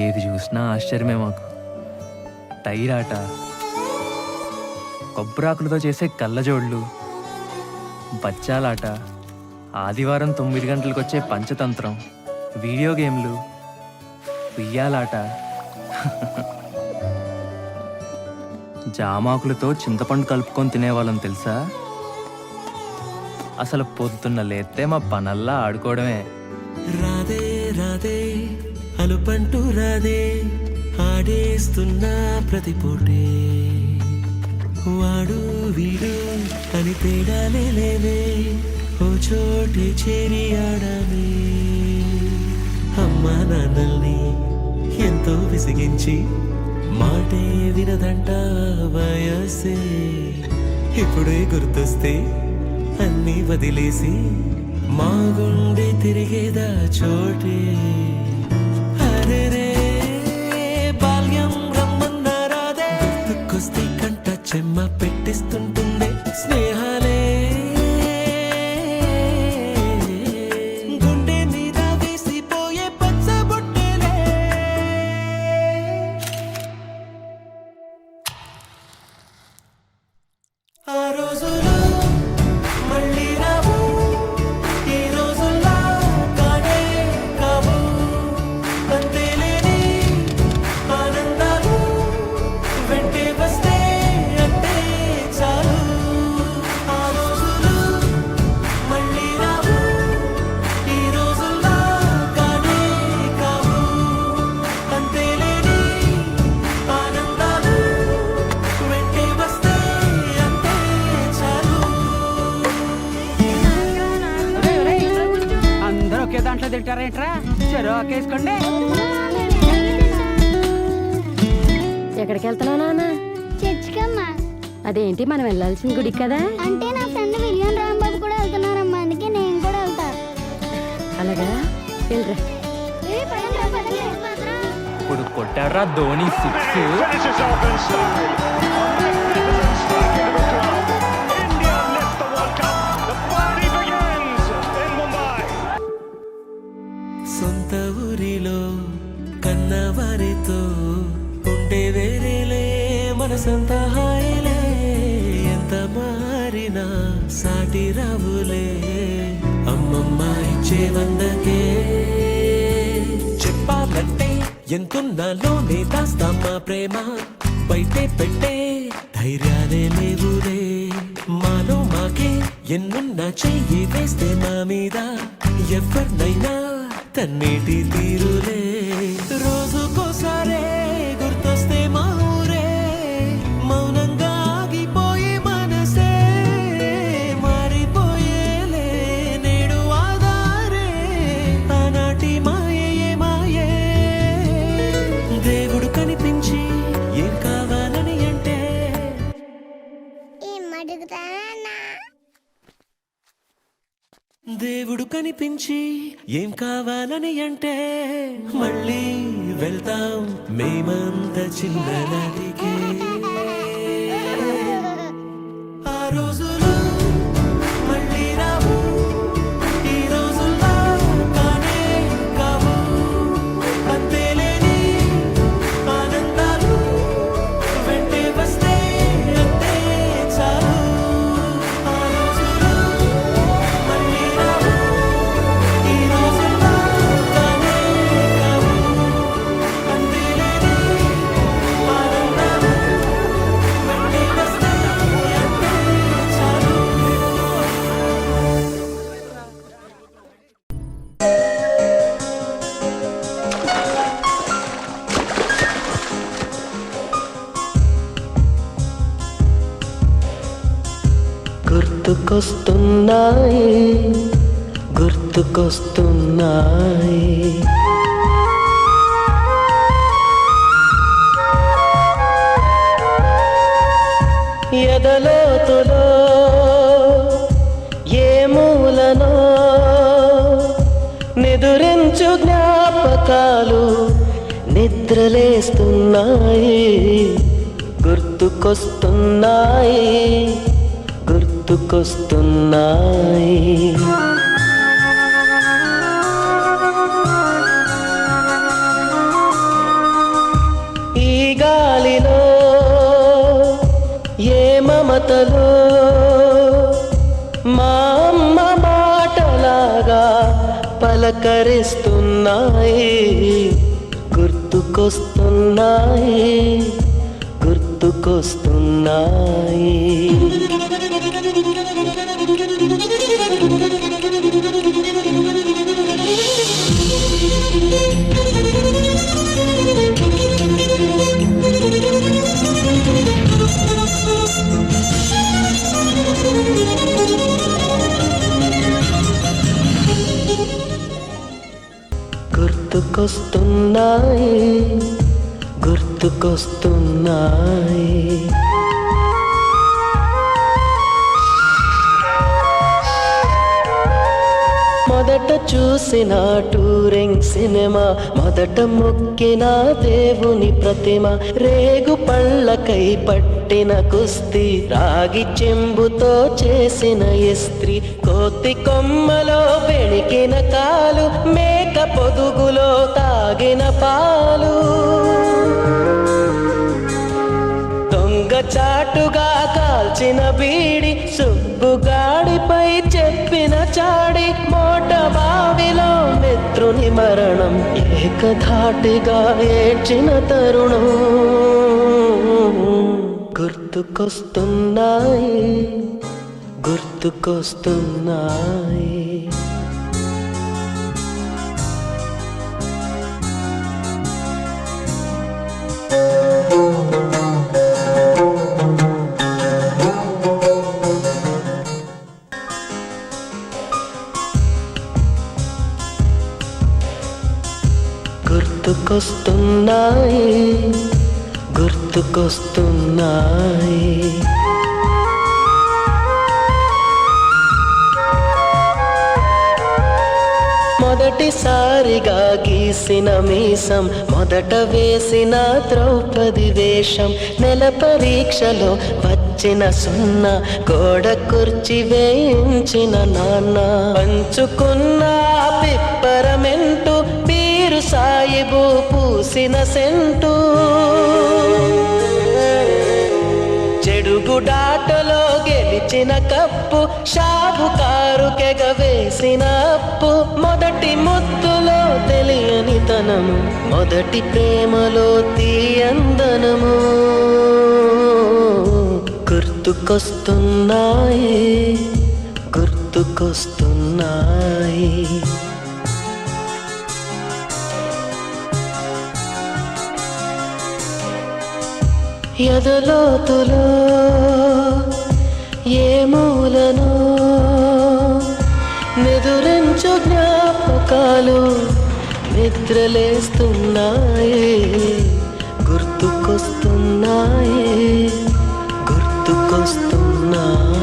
ఏది చూసినా ఆశ్చర్యమే మాకు. టైర్ ఆట, కొబ్బరాకులతో చేసే కళ్ళజోళ్ళు, బచ్చాలాట, ఆదివారం 9 గంటలకు వచ్చే పంచతంత్రం, వీడియో గేమ్లు, ఉయ్యాలాట, జామాకులతో చింతపండు కలుపుకొని తినేవాళ్ళం తెలుసా. అసలు పొద్దున్న లేస్తే మా పనల్లా ఆడుకోవడమే. రాదే రాదే అలుపంటూ రాదే, ఆడేస్తున్నా ప్రతి పూటే, వాడు వీడు అని తేడాలే లేవే, ఓ చోటే చేరి ఆడమే. అమ్మా నాన్నల్ని ఎంతో విసిగించి మాటే వినదంట వయసే, ఇప్పుడే గుర్తొస్తే అన్నీ వదిలేసి మా గుండె తిరిగేదా చోటే. అరెరే బాల్యం రమ్మన్నారాదే, గుర్తుకొస్తే కంట చెమ్మ పెట్టిస్తుంటుండే స్నేహాలే, గుండె మీద వేసిపోయే పచ్చబొట్టెలే. ఆ రోజులు మళ్ళీ రావు, ఈ రోజుల్లా కానే కావు, అంతేలేని ఆనందాలు వెంటే వస్తే అంటే చాలు. ఆ రోజులు మళ్ళీ రావు, ఈ రోజుల్లా కానే కావు, అంతేలేని ఆనందాలు వెంటే వస్తే అంటే చాలు. అందరూ ఒకే దాంట్లో తింటారేంట్రా? చెరో ఒకేసుకోండి. ఎక్కడికి వెళ్తున్నావు నాన్న? చర్చికమ్మా. అదేంటి మనం వెళ్ళాల్సిన గుడికి కదా? అంటే నా ఫ్రెండ్ విలియం రాంబాబు కూడా వెళ్తున్నారమ్మా, అందుకే నేను కూడా వెళ్తా. అలాగా, వెళ్ళరా. ఇప్పుడు కొట్టాడ్రా Dhoni 6. Finishes off in style. A magnificent strike into the crowd. India lift the World Cup. The party begins in Mumbai. సొంత ఊరిలో కన్నవారితో ఉండే వేరేలే, మనసంత హాయిలే, ఎంత మారినా సాటి రావులే, అమ్మమ్మ ఇచ్చే వందకే. చెప్పాలంటే ఎంతున్నాలోనే దాస్తామా ప్రేమ, బయటే పెట్టే ధైర్యాలే లేవులే, మాలో మాకే ఎన్నున్నా చెయ్యి వేస్తే మా మీద ఎవరినైనా తన్నేటి తీరులే. రోజుకోసారే గుర్తొస్తే మా ఊరే, మౌనంగా ఆగిపోయి మనసే మారిపోయేలే, నేడు ఆధారే ఆనాటి మాయే మాయే. దేవుడు కనిపించి ఏం కావాలని అంటే, ఏం అడుగుతానా? దేవుడు కనిపించి ఏం కావాలని అంటే, మళ్ళీ వెళ్తాం మేమంత చిన్ననాటికే. ఆ రోజులు మళ్ళీ రావు, ఈ రోజుల్లా కానే కావు, అంతేలేని ఆనందాలు వెంటే వస్తే అంతే చాలు. ఆ రోజులు మళ్ళీ రావు, ఈ రోజుల్లా కానే కావు, అంతేలేని ఆనందాలు వెంటే వస్తే అంతే చాలు. గుర్తుకొస్తున్నాయి, గుర్తుకొస్తున్నాయి, ఎదలోతులో ఏ మూలనో నిదురించు జ్ఞాపకాలు నిద్రలేస్తున్నాయి, గుర్తుకొస్తున్నాయి, గుర్తు గుర్తుకొస్తున్నాయి. ఈ గాలిలో ఏ మమతలో మా అమ్మ మాటలాగా పలకరిస్తున్నాయి. గుర్తుకొస్తున్నాయి, గుర్తుకొస్తున్నాయి. గుర్తుకొస్తున్నాయి, గుర్తుకొస్తున్నాయి. మొదట చూసిన టూరింగ్ సినిమా, మొదట మొక్కిన దేవుని ప్రతిమ, రేగు పళ్ళకై పట్టిన కుస్తీ, రాగి చెంబుతో చేసిన ఇస్త్రీ, కోతి కొమ్మలో బెణికిన కాలు, మేక పొదుగులో తాగిన పాలు, దొంగ చాటుగా కాల్చిన బీడి, సుబ్బుగాడిపై చెప్పిన చాడి, మోట బావిలో మిత్రుని మరణం, ఏకధాటిగా ఏడ్చిన తరుణం. గుర్తుకొస్తున్నాయి, గుర్తుకొస్తున్నాయి. గుర్తుకొస్తున్నాయి, గుర్తుకొస్తున్నాయి. మొదటిసారిగా గీసిన మీసం, మొదట వేసిన ద్రౌపది వేషం, నెల పరీక్షలో వచ్చిన సున్నా, గోడ కుర్చీ వేయించిన నాన్న, పంచుకున్న పిప్పరమెంటు, పీరు సాయిబు పూసిన సెంటు, చెడుగుడాటలో గెలిచిన కప్పు, షాపుకారు కెగవేసిన అప్పు, మొదటి ముద్దులో తెలియని తనము, మొదటి ప్రేమలో తీయందనము. గుర్తుకొస్తున్నాయి, గుర్తుకొస్తున్నాయి. ఎదలోతులో ఏ మూలను నిదురించు జ్ఞాపకాలు నిద్రలేస్తున్నాయి. గుర్తుకొస్తున్నాయి, గుర్తుకొస్తున్నాయి.